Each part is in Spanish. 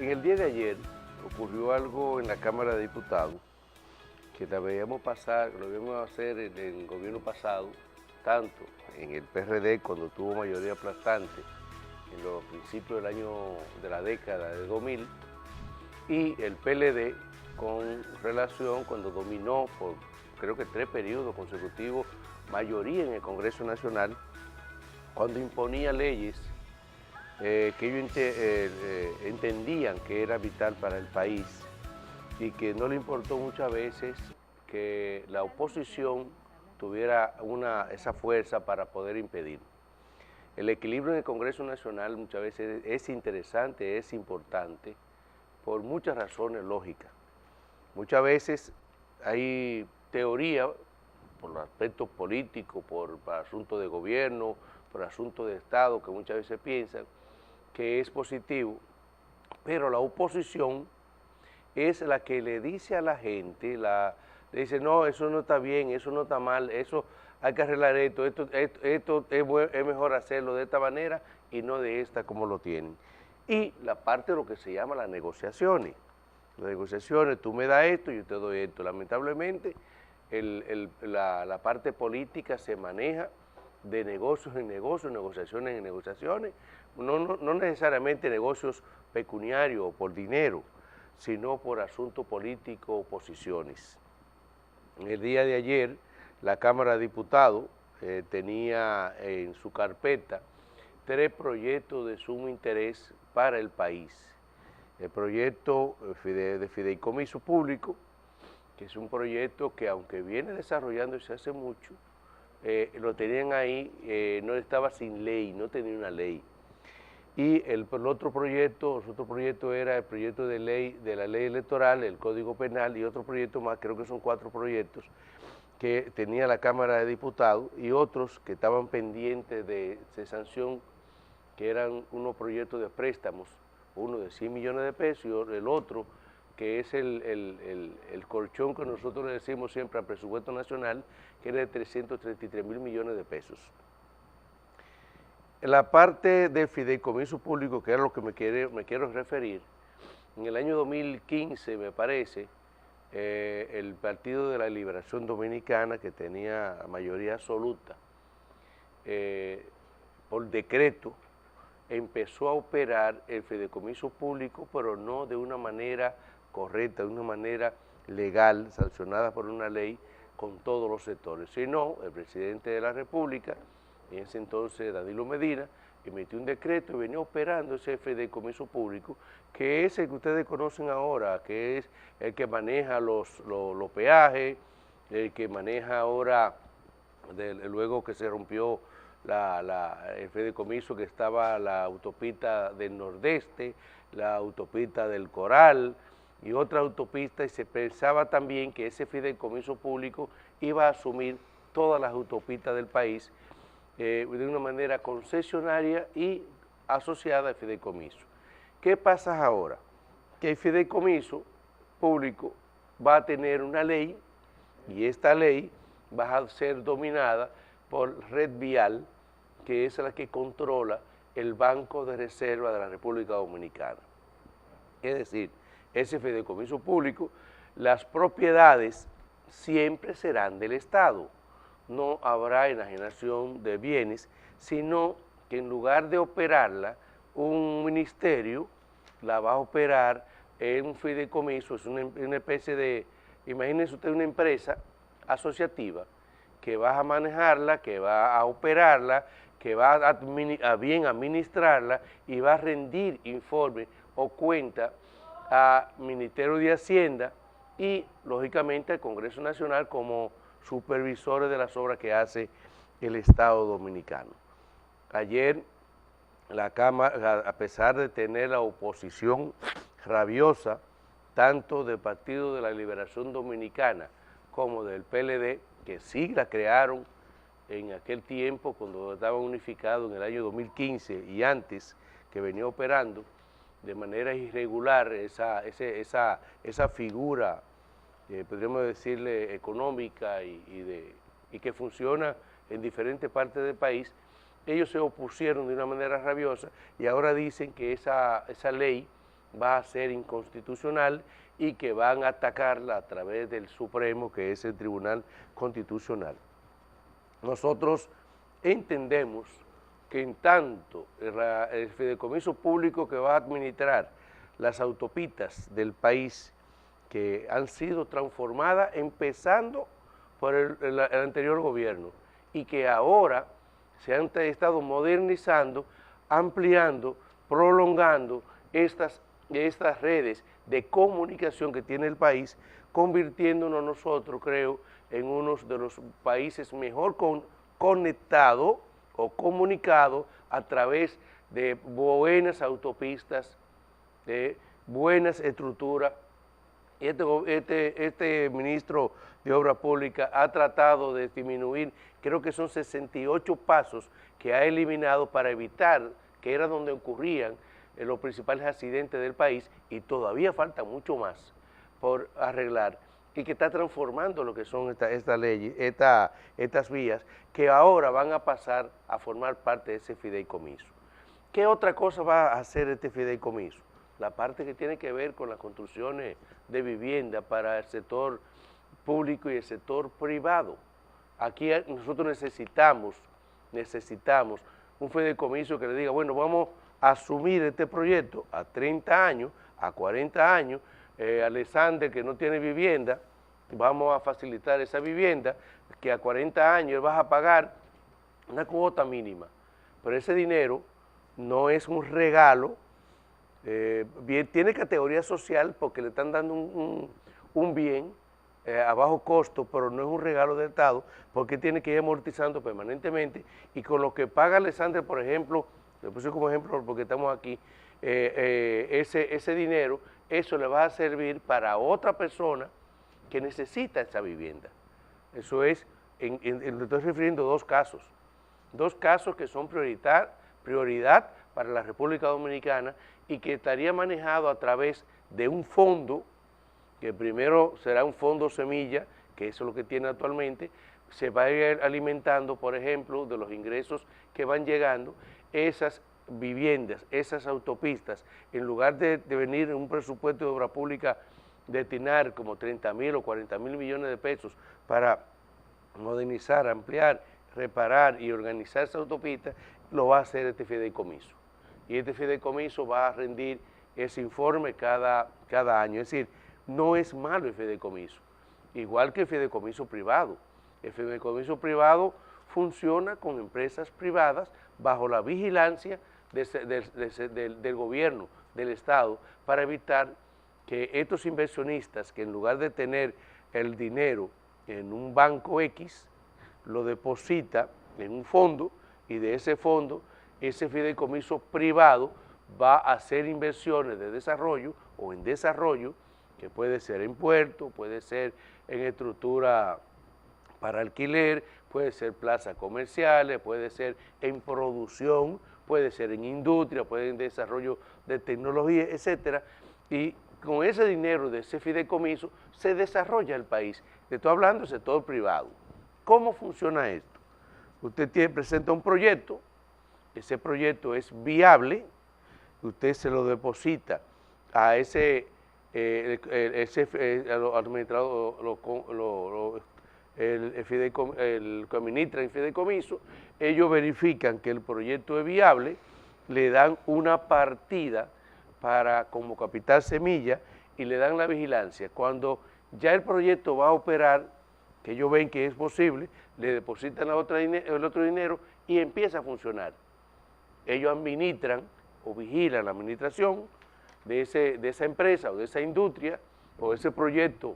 En el día de ayer ocurrió algo en la Cámara de Diputados que la veíamos pasar, lo vimos hacer en el gobierno pasado, tanto en el PRD cuando tuvo mayoría aplastante en los principios del año de la década de 2000 y el PLD con relación cuando dominó por creo que 3 periodos consecutivos mayoría en el Congreso Nacional, cuando imponía leyes que ellos entendían que era vital para el país y que no le importó muchas veces que la oposición tuviera esa fuerza para poder impedir. El equilibrio en el Congreso Nacional muchas veces es interesante, es importante, por muchas razones lógicas. Muchas veces hay teoría por los aspectos políticos, por asuntos de gobierno, por asuntos de Estado, que muchas veces piensan que es positivo, pero la oposición es la que le dice a la gente, le dice, no, eso no está bien, eso no está mal, eso hay que arreglar esto es mejor hacerlo de esta manera y no de esta como lo tienen. Y la parte de lo que se llama las negociaciones. Las negociaciones, tú me das esto, yo te doy esto. Lamentablemente, la parte política se maneja de negocios en negocios, negociaciones en negociaciones, no necesariamente negocios pecuniarios o por dinero, sino por asuntos políticos o posiciones. En el día de ayer, la Cámara de Diputados tenía en su carpeta 3 proyectos de sumo interés para el país. El proyecto de fideicomiso público, que es un proyecto que aunque viene desarrollándose hace mucho, lo tenían ahí, no estaba sin ley, no tenía una ley. Y el otro proyecto era el proyecto de ley de la ley electoral, el Código Penal y otro proyecto más, creo que son 4 proyectos que tenía la Cámara de Diputados y otros que estaban pendientes de sanción, que eran unos proyectos de préstamos, uno de 100 millones de pesos y el otro que es el colchón que nosotros le decimos siempre al presupuesto nacional, que era de 333 mil millones de pesos. En la parte del fideicomiso público, que es a lo que me quiero referir, en el año 2015, me parece, el Partido de la Liberación Dominicana, que tenía mayoría absoluta, por decreto, empezó a operar el fideicomiso público, pero no de una manera correcta, de una manera legal, sancionada por una ley con todos los sectores, sino el presidente de la República, en ese entonces Danilo Medina, emitió un decreto y venía operando ese fideicomiso público, que es el que ustedes conocen ahora, que es el que maneja los peajes, el que maneja ahora, luego que se rompió el fideicomiso, que estaba la autopista del Nordeste, la autopista del Coral y otra autopista, y se pensaba también que ese fideicomiso público iba a asumir todas las autopistas del país de una manera concesionaria y asociada al fideicomiso. ¿Qué pasa ahora? Que el fideicomiso público va a tener una ley y esta ley va a ser dominada por Red Vial, que es la que controla el Banco de Reserva de la República Dominicana. Es decir, ese fideicomiso público, las propiedades siempre serán del Estado. No habrá enajenación de bienes, sino que en lugar de operarla, un ministerio la va a operar en un fideicomiso, es una especie de, imagínense usted una empresa asociativa que va a manejarla, que va a operarla, que va a bien administrarla y va a rendir informe o cuenta al Ministerio de Hacienda y, lógicamente, al Congreso Nacional como supervisores de las obras que hace el Estado Dominicano. Ayer la Cámara, a pesar de tener la oposición rabiosa, tanto del Partido de la Liberación Dominicana como del PLD, que sí la crearon en aquel tiempo cuando estaba unificado en el año 2015 y antes, que venía operando de manera irregular esa figura, podríamos decirle, económica y que funciona en diferentes partes del país. Ellos se opusieron de una manera rabiosa y ahora dicen que esa ley va a ser inconstitucional y que van a atacarla a través del Supremo, que es el Tribunal Constitucional. Nosotros entendemos que en tanto el fideicomiso público que va a administrar las autopistas del país, que han sido transformadas empezando por el anterior gobierno y que ahora se han estado modernizando, ampliando, prolongando estas redes de comunicación que tiene el país, convirtiéndonos nosotros, creo, en uno de los países mejor conectados o comunicados a través de buenas autopistas, de buenas estructuras. Y este ministro de Obras Públicas ha tratado de disminuir, creo que son 68 pasos que ha eliminado para evitar, que era donde ocurrían los principales accidentes del país, y todavía falta mucho más por arreglar, y que está transformando lo que son estas vías, que ahora van a pasar a formar parte de ese fideicomiso. ¿Qué otra cosa va a hacer este fideicomiso? La parte que tiene que ver con las construcciones de vivienda para el sector público y el sector privado. Aquí nosotros necesitamos un fideicomiso que le diga, bueno, vamos a asumir este proyecto a 30 años, a 40 años, Alexander, que no tiene vivienda, vamos a facilitar esa vivienda, que a 40 años vas a pagar una cuota mínima, pero ese dinero no es un regalo, bien, tiene categoría social porque le están dando un bien a bajo costo, pero no es un regalo del Estado, porque tiene que ir amortizando permanentemente, y con lo que paga Alexander, por ejemplo, le puse como ejemplo porque estamos aquí, ese dinero, eso le va a servir para otra persona que necesita esa vivienda. Eso es, le estoy refiriendo a dos casos que son prioridad para la República Dominicana y que estaría manejado a través de un fondo, que primero será un fondo semilla, que eso es lo que tiene actualmente, se va a ir alimentando, por ejemplo, de los ingresos que van llegando, esas viviendas, esas autopistas, en lugar de venir en un presupuesto de obra pública, destinar como 30.000 o 40.000 millones de pesos para modernizar, ampliar, reparar y organizar esa autopista, lo va a hacer este fideicomiso. Y este fideicomiso va a rendir ese informe cada año. Es decir, no es malo el fideicomiso, igual que el fideicomiso privado. El fideicomiso privado funciona con empresas privadas bajo la vigilancia del gobierno, del Estado, para evitar que estos inversionistas, que en lugar de tener el dinero en un banco X, lo deposita en un fondo, y de ese fondo, ese fideicomiso privado va a hacer inversiones de desarrollo o en desarrollo, que puede ser en puerto, puede ser en estructura para alquiler, puede ser plazas comerciales, puede ser en producción, puede ser en industria, puede ser en desarrollo de tecnología, etcétera, y con ese dinero de ese fideicomiso se desarrolla el país. Te estoy hablando del sector privado. ¿Cómo funciona esto? Usted presenta un proyecto, ese proyecto es viable, usted se lo deposita a ese administrador, el que administra el fideicomiso, ellos verifican que el proyecto es viable, le dan una partida como capital semilla y le dan la vigilancia. Cuando ya el proyecto va a operar, que ellos ven que es posible, le depositan el otro dinero y empieza a funcionar. Ellos administran o vigilan la administración de esa empresa o de esa industria o ese proyecto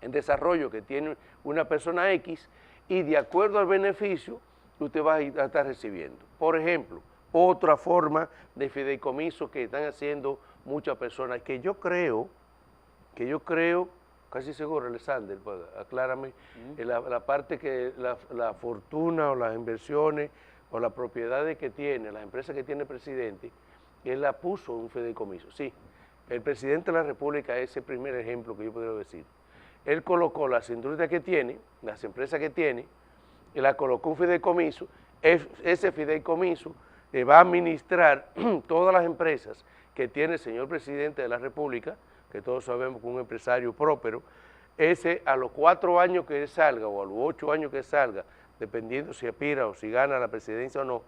en desarrollo que tiene una persona X, y de acuerdo al beneficio usted va a estar recibiendo. Por ejemplo, otra forma de fideicomiso que están haciendo muchas personas, que yo creo, casi seguro, Alexander, pues, aclárame, la parte que la fortuna o las inversiones o las propiedades que tiene, las empresas que tiene el presidente, él la puso en un fideicomiso. Sí, el presidente de la República es el primer ejemplo que yo podría decir. Él colocó las industrias que tiene, las empresas que tiene, y la colocó en un fideicomiso. Ese fideicomiso va a administrar todas las empresas que tiene el señor presidente de la República, que todos sabemos que es un empresario próspero, ese a los 4 años que él salga o a los 8 años que salga, dependiendo si aspira o si gana la presidencia o no,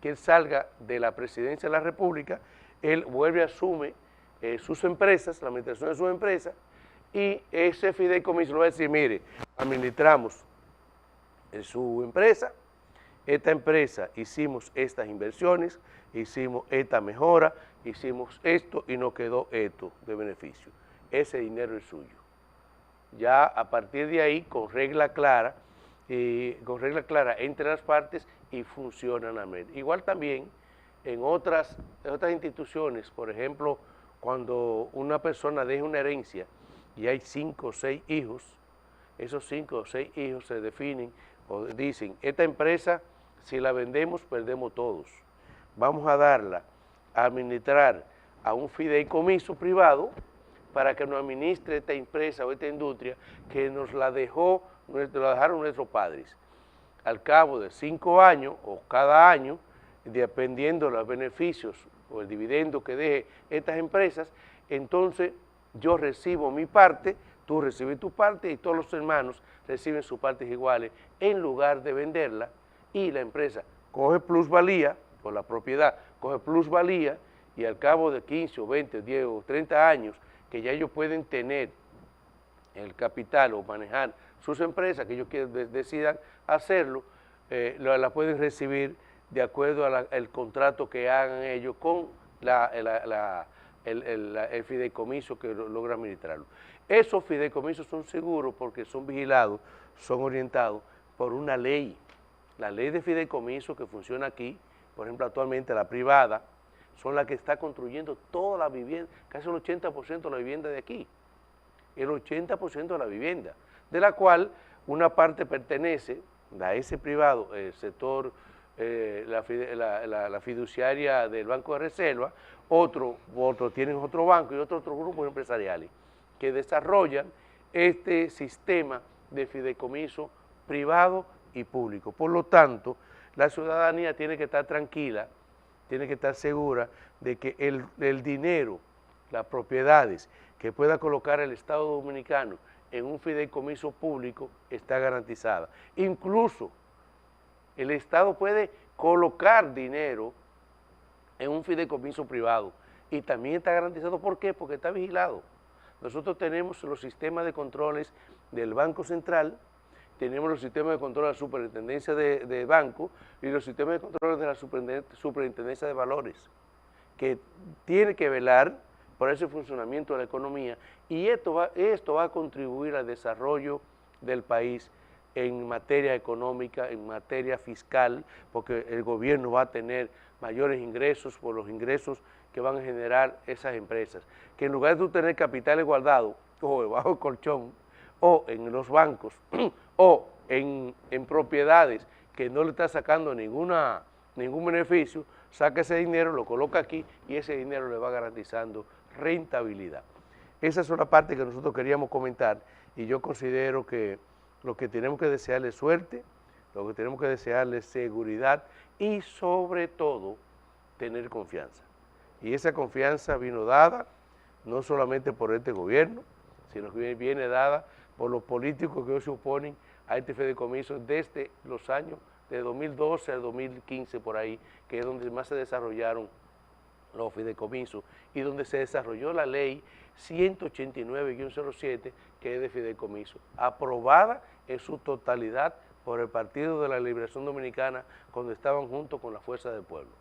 que él salga de la presidencia de la República, él vuelve a asume sus empresas, la administración de sus empresas, y ese fideicomiso le va a decir, mire, administramos en su empresa, esta empresa hicimos estas inversiones, hicimos esta mejora, hicimos esto y nos quedó esto de beneficio. Ese dinero es suyo. Ya a partir de ahí, con regla clara entre las partes y funcionan. Igual también en otras instituciones, por ejemplo, cuando una persona deja una herencia y hay 5 o 6 hijos, esos 5 o 6 hijos se definen o dicen, esta empresa, si la vendemos, perdemos todos. Vamos a darla a administrar a un fideicomiso privado para que nos administre esta empresa o esta industria que nos la dejaron nuestros padres. Al cabo de 5 años o cada año, dependiendo de los beneficios o el dividendo que deje estas empresas, entonces yo recibo mi parte, tú recibes tu parte y todos los hermanos reciben sus partes iguales en lugar de venderla y la empresa coge plusvalía, por la propiedad coge plusvalía y al cabo de 15 o 20, 10 o 30 años que ya ellos pueden tener el capital o manejar sus empresas, que ellos decidan hacerlo, la pueden recibir de acuerdo al contrato que hagan ellos con el fideicomiso que logra administrarlo. Esos fideicomisos son seguros porque son vigilados, son orientados por una ley. La ley de fideicomiso que funciona aquí, por ejemplo, actualmente la privada, son las que está construyendo toda la vivienda, casi el 80% de la vivienda de aquí, el 80% de la vivienda, de la cual una parte pertenece a ese privado, el sector, la fiduciaria del Banco de Reserva, otro tienen otro banco y otros grupos empresariales que desarrollan este sistema de fideicomiso privado y público. Por lo tanto, la ciudadanía tiene que estar tranquila, tiene que estar segura de que el dinero, las propiedades que pueda colocar el Estado Dominicano en un fideicomiso público está garantizada. Incluso el Estado puede colocar dinero en un fideicomiso privado y también está garantizado. ¿Por qué? Porque está vigilado. Nosotros tenemos los sistemas de controles del Banco Central, tenemos los sistemas de control de la Superintendencia de Banco y los sistemas de control de la Superintendencia de Valores, que tiene que velar por ese funcionamiento de la economía y esto va a contribuir al desarrollo del país en materia económica, en materia fiscal, porque el gobierno va a tener mayores ingresos por los ingresos que van a generar esas empresas, que en lugar de tú tener capitales guardados o debajo del colchón o en los bancos o en propiedades que no le está sacando ningún beneficio, saca ese dinero, lo coloca aquí y ese dinero le va garantizando rentabilidad. Esa es una parte que nosotros queríamos comentar y yo considero que lo que tenemos que desearle es suerte, lo que tenemos que desearle es seguridad y sobre todo tener confianza. Y esa confianza vino dada no solamente por este gobierno, sino que viene dada por los políticos que hoy se oponen a este fideicomiso desde los años de 2012 al 2015 por ahí, que es donde más se desarrollaron los fideicomisos y donde se desarrolló la ley 189-07, que es de fideicomiso, aprobada en su totalidad por el Partido de la Liberación Dominicana cuando estaban junto con la Fuerza del Pueblo.